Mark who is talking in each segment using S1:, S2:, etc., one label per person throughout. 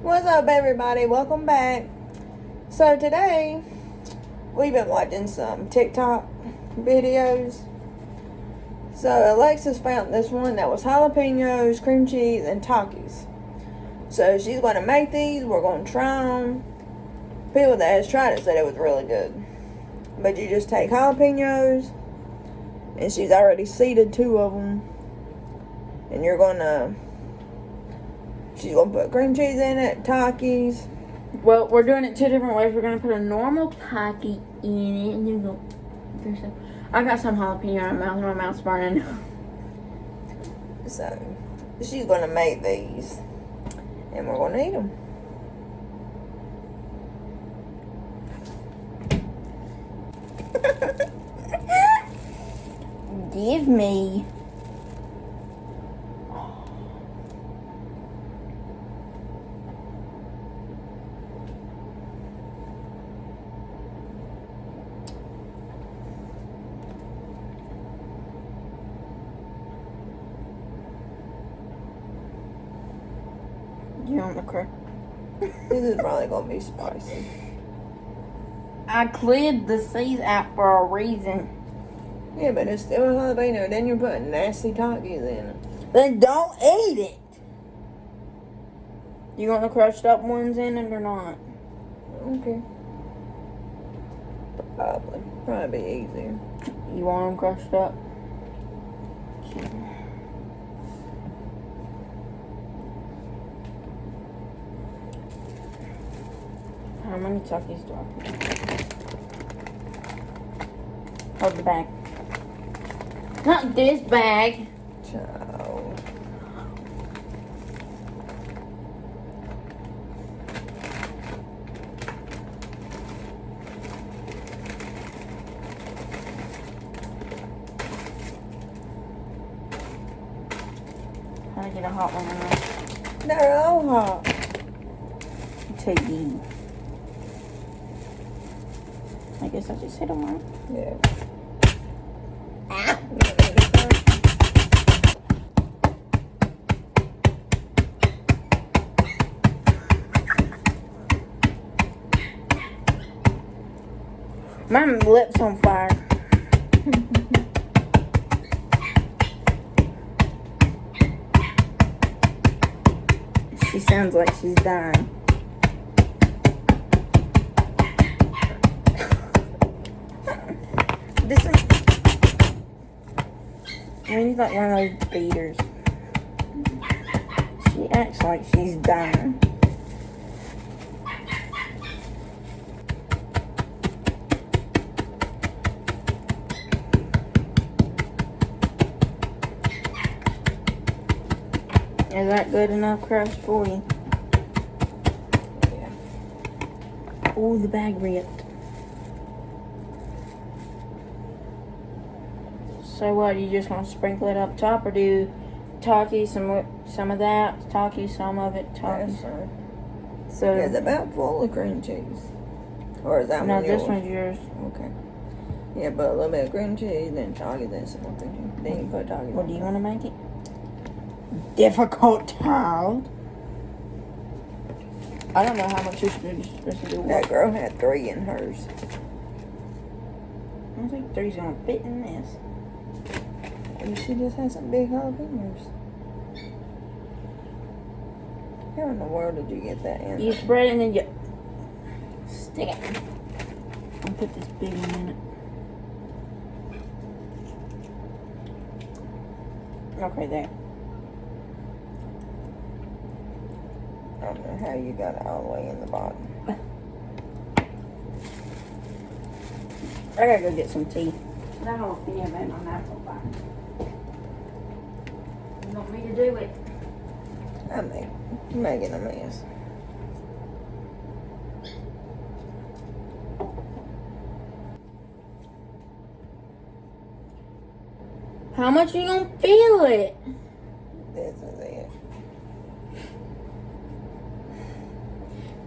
S1: What's up, everybody? Welcome back. So today we've been watching some TikTok videos. So Alexis found this one that was jalapeños, cream cheese, and takis. So she's going to make these. We're going to try them. People that has tried it said it was really good. But you just take jalapeños, and she's already seeded 2 of them. And she's going to put cream cheese in it, takis.
S2: Well, we're doing it 2 different ways. We're going to put a normal taki in it. And then go. I got some jalapeno in my mouth. My mouth's burning.
S1: So, she's going to make these. And we're going to eat them.
S2: Give me. You want the crack?
S1: This is probably going to be spicy.
S2: I cleared the seeds out for a reason.
S1: Yeah, but it's still a jalapeno. Then you're putting nasty takis in it.
S2: Then don't eat it. You want the crushed up ones in it or not?
S1: Okay. Probably be easier.
S2: You want them crushed up? How many takis do I put? Hold the bag. Not this bag.
S1: Ciao.
S2: How to get a hot one out?
S1: They're all hot.
S2: Take these. I guess I just hit them right.
S1: Yeah.
S2: Ah. My lips on fire. She sounds like she's dying. This is, he's like one of those beaters. She acts like she's dying. Is that good enough crust for you?
S1: Yeah.
S2: Oh, the bag ripped. So what, you just gonna sprinkle it up top or do taki, some of that, taki, some of it, taki?
S1: That's right.
S2: So
S1: It's about full of cream cheese. Or is that
S2: no,
S1: one yours?
S2: this one's yours.
S1: Okay. Yeah, but a little bit of cream cheese, then taki, then some more cream cheese. Then you put taki.
S2: What do you want to make it? Difficult child. I don't know how much you're supposed to do.
S1: That girl had 3 in hers.
S2: I don't think 3's gonna fit in this.
S1: And she just has some big jalapenos. How in the world did you get that in?
S2: You spread it and then you stick it. I'll put this big one in it. Okay, there.
S1: I don't know how you got it all the way in the bottom.
S2: I gotta go get some tea. I don't want any of it on that so far. You want me to do it?
S1: I'm making a mess.
S2: How much you gonna fill it?
S1: This is it.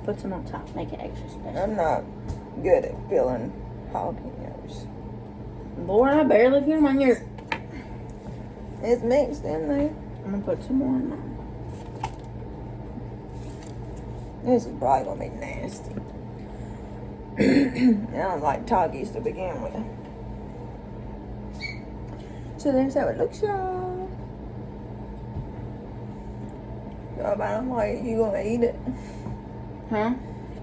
S2: Put some on top, make it extra special.
S1: I'm not good at filling jalapenos.
S2: Lord, I barely feel my ear.
S1: It's mixed in there.
S2: I'm gonna put some more in mine.
S1: This is probably gonna be nasty. I don't like takis to begin with. So there's how it looks, y'all. So if I don't like it, you gonna eat it.
S2: Huh?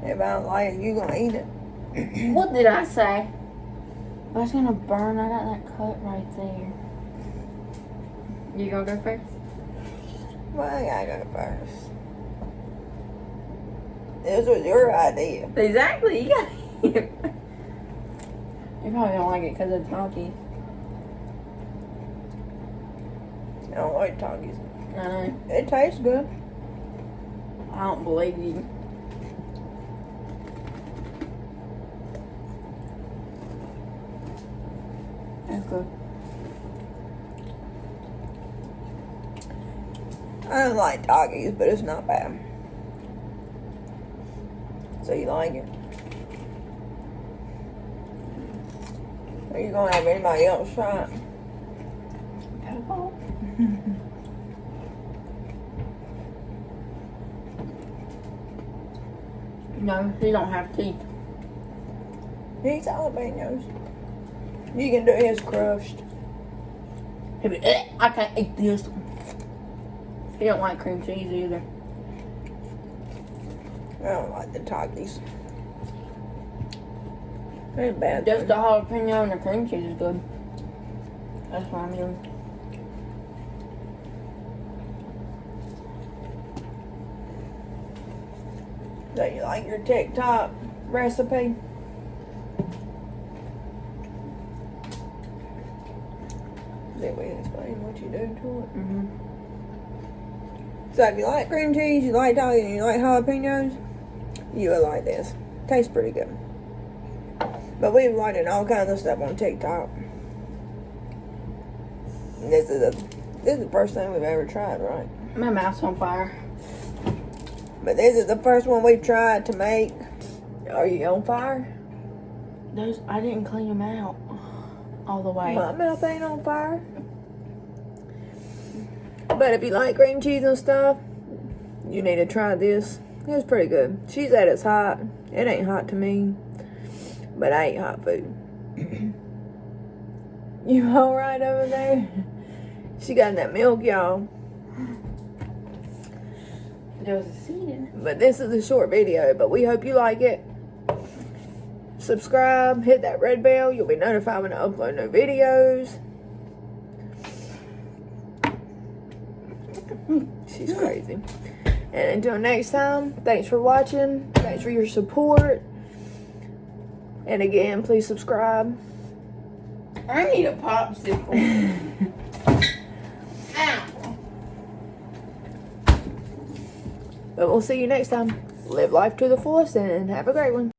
S1: If I don't like it, you gonna eat it.
S2: What did I say? That's gonna burn. I got that cut right there. You gonna go first?
S1: Well, I gotta go first. This was your idea.
S2: Exactly. You got it. You probably don't like it because of Takis.
S1: I don't like takis.
S2: I know.
S1: It tastes good.
S2: I don't believe you. That's good.
S1: I don't like takis, but it's not bad. So you like it? Are you gonna have anybody else try it?
S2: No, he don't have teeth.
S1: He's jalapeños. You can do his crushed.
S2: He'll be, I can't eat this. He don't like cream cheese either.
S1: I don't like the takis. It's bad.
S2: Just the jalapeno and the cream cheese is good. That's what I'm doing.
S1: So you like your TikTok recipe? Did we explain what you do to it?
S2: Mm-hmm.
S1: So if you like cream cheese, you like takis, and you like jalapenos, you would like this. Tastes pretty good. But we've watched all kinds of stuff on TikTok. This is the first thing we've ever tried, right?
S2: My mouth's on fire.
S1: But this is the first one we've tried to make. Are you on fire?
S2: Those, I didn't clean them out all the way.
S1: My mouth ain't on fire. But if you like cream cheese and stuff, you need to try this. It's pretty good. She said it's hot. It ain't hot to me. But I eat hot food. You alright over there? She got that milk, y'all.
S2: There was a seed in it.
S1: But this is a short video, but we hope you like it. Subscribe, hit that red bell. You'll be notified when I upload new videos. She's crazy. And until next time, thanks for watching. Thanks for your support. And again, please subscribe.
S2: I need a popsicle. Ow.
S1: But we'll see you next time. Live life to the fullest and have a great one.